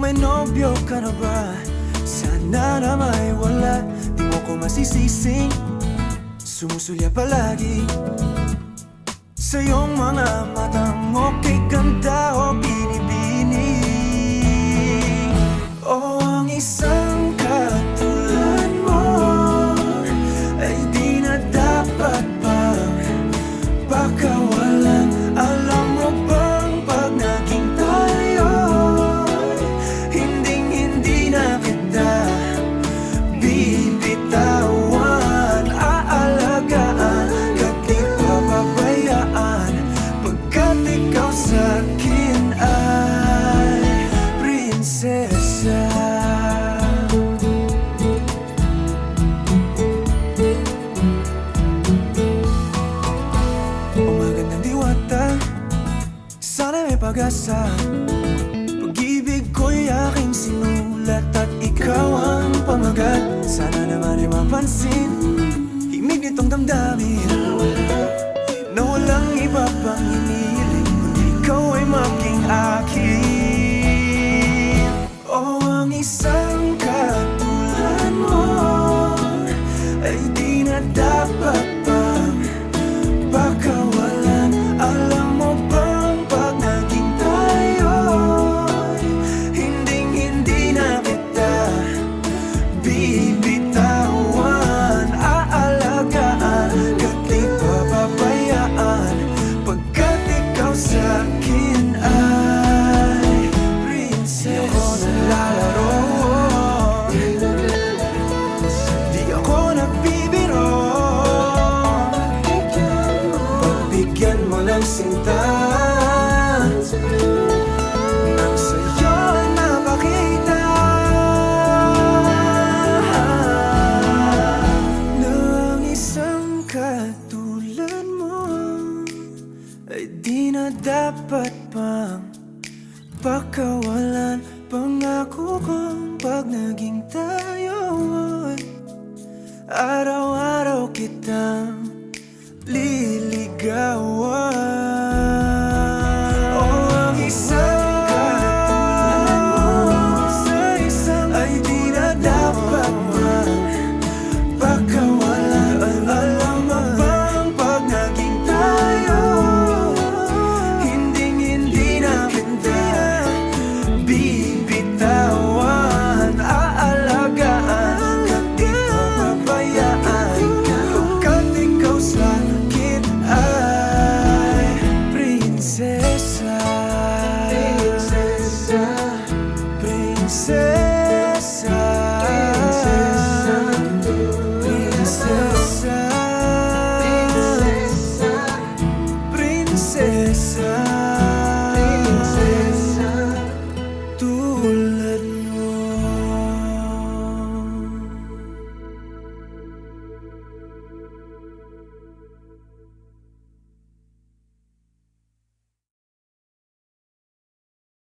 may nobyo ka na ba? Sana na may wala. Di mo ko masisising sumusulya palagi sa iyong mga matang okay ganda o binibini. O ang isang katulad mo ay di na dapat pang pakawalan. Alam mo bang pag naging tayo, hinding-hindi na kita bibitawan. Aalagaan ka't di papabayaan, pagkat ikaw sa'kin ay prinsesa. Magandang diwata, sana may pag-asa. Pag-ibig ko'y aking sinulat at ikaw ang pamagat. Sana naman ay mapansin himig nitong damdamin na walang iba pang hinihiling kundi ikaw ay maging akin.